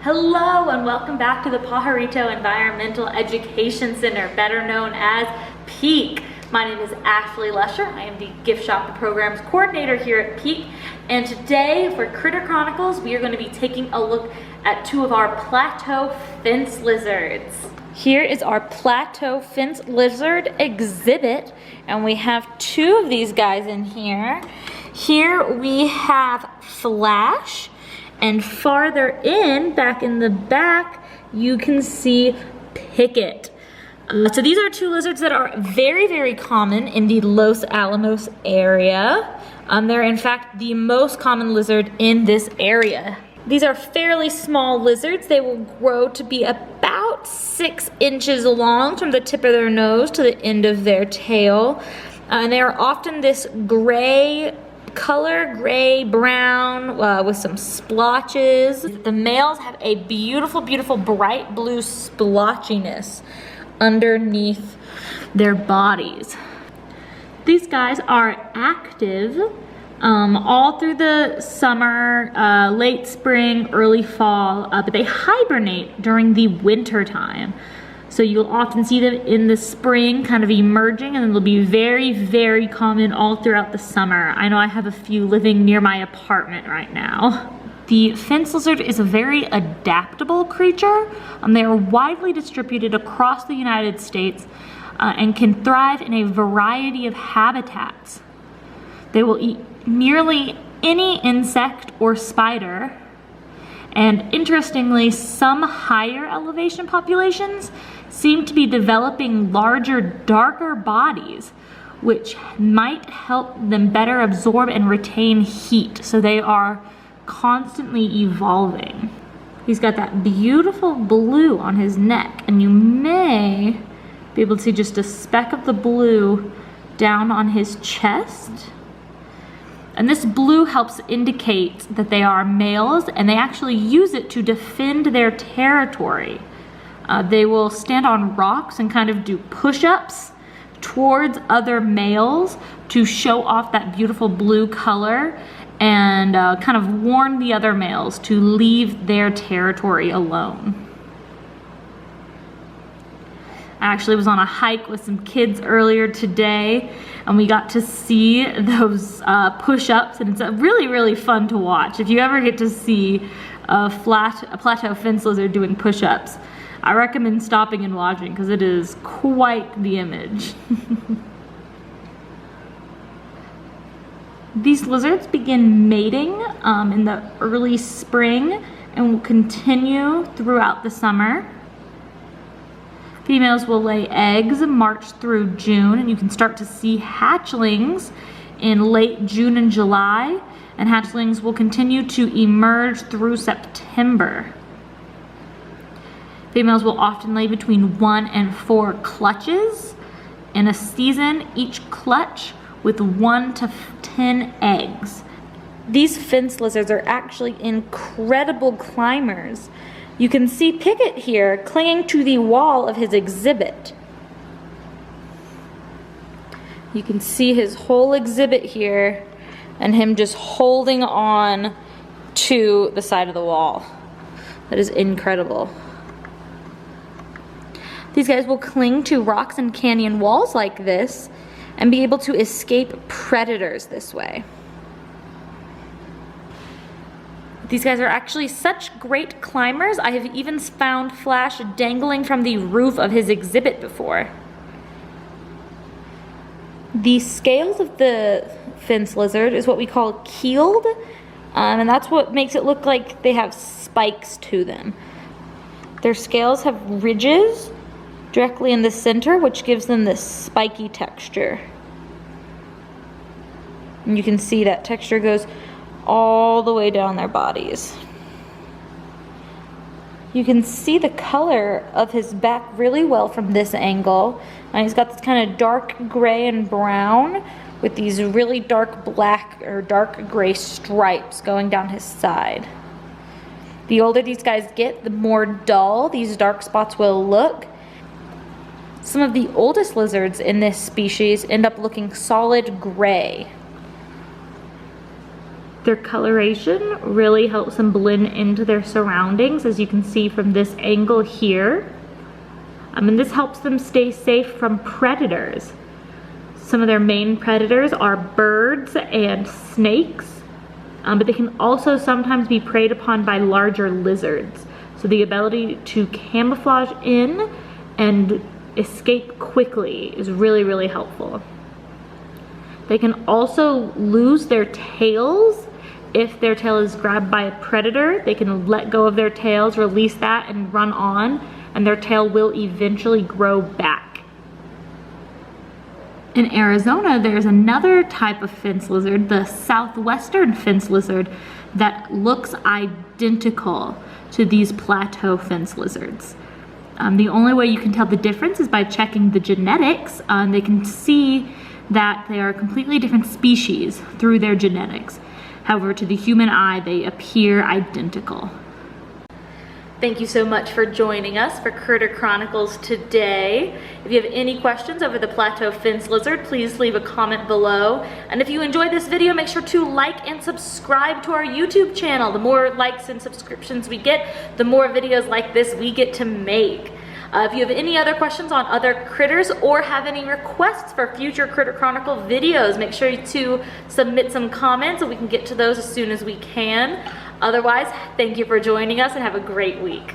Hello and welcome back to the Pajarito Environmental Education Center, better known as PEAK. My name is Ashley Lesher. I am the Gift Shop and Programs Coordinator here at PEAK. And today for Critter Chronicles, we are going to be taking a look at two of our plateau fence lizards. Here is our plateau fence lizard exhibit, and we have two of these guys in here. Here we have Flash. And farther in, back in the back, you can see Picket. So these are two lizards that are very, very common in the Los Alamos area. They're in fact the most common lizard in this area. These are fairly small lizards. They will grow to be about 6 inches long from the tip of their nose to the end of their tail. And they are often this gray color, gray, brown, with some splotches. The males have a beautiful, beautiful bright blue splotchiness underneath their bodies. These guys are active all through the summer, late spring, early fall, but they hibernate during the winter time. So you'll often see them in the spring kind of emerging, and they'll be very, very common all throughout the summer. I know I have a few living near my apartment right now. The fence lizard is a very adaptable creature. They are widely distributed across the United States and can thrive in a variety of habitats. They will eat nearly any insect or spider. And interestingly, some higher elevation populations seem to be developing larger, darker bodies, which might help them better absorb and retain heat. So they are constantly evolving. He's got that beautiful blue on his neck, and you may be able to see just a speck of the blue down on his chest. And this blue helps indicate that they are males, and they actually use it to defend their territory. They will stand on rocks and kind of do push-ups towards other males to show off that beautiful blue color and kind of warn the other males to leave their territory alone. I actually was on a hike with some kids earlier today, and we got to see those push-ups, and it's really, really fun to watch. If you ever get to see a plateau fence lizard doing push-ups, I recommend stopping and watching because it is quite the image. These lizards begin mating in the early spring and will continue throughout the summer. Females will lay eggs March through June, and you can start to see hatchlings in late June and July, and hatchlings will continue to emerge through September. Females will often lay between 1 and 4 clutches in a season, each clutch with 1 to 10 eggs. These fence lizards are actually incredible climbers. You can see Picket here clinging to the wall of his exhibit. You can see his whole exhibit here and him just holding on to the side of the wall. That is incredible. These guys will cling to rocks and canyon walls like this and be able to escape predators this way. These guys are actually such great climbers, I have even found Flash dangling from the roof of his exhibit before. The scales of the fence lizard is what we call keeled, and that's what makes it look like they have spikes to them. Their scales have ridges directly in the center, which gives them this spiky texture. And you can see that texture goes all the way down their bodies. You can see the color of his back really well from this angle. He's got this kind of dark gray and brown with these really dark black or dark gray stripes going down his side. The older these guys get, the more dull these dark spots will look. Some of the oldest lizards in this species end up looking solid gray. Their coloration really helps them blend into their surroundings, as you can see from this angle here. And this helps them stay safe from predators. Some of their main predators are birds and snakes, but they can also sometimes be preyed upon by larger lizards. So the ability to camouflage in and escape quickly is really, really helpful. They can also lose their tails. If their tail is grabbed by a predator, they can let go of their tails, release that, and run on, and their tail will eventually grow back. In Arizona, there's another type of fence lizard, the southwestern fence lizard, that looks identical to these plateau fence lizards. The only way you can tell the difference is by checking the genetics. They can see that they are a completely different species through their genetics. However, to the human eye, they appear identical. Thank you so much for joining us for Critter Chronicles today. If you have any questions over the plateau fence lizard, please leave a comment below. And if you enjoyed this video, make sure to like and subscribe to our YouTube channel. The more likes and subscriptions we get, the more videos like this we get to make. If you have any other questions on other critters or have any requests for future Critter Chronicle videos, make sure to submit some comments so we can get to those as soon as we can. Otherwise, thank you for joining us and have a great week.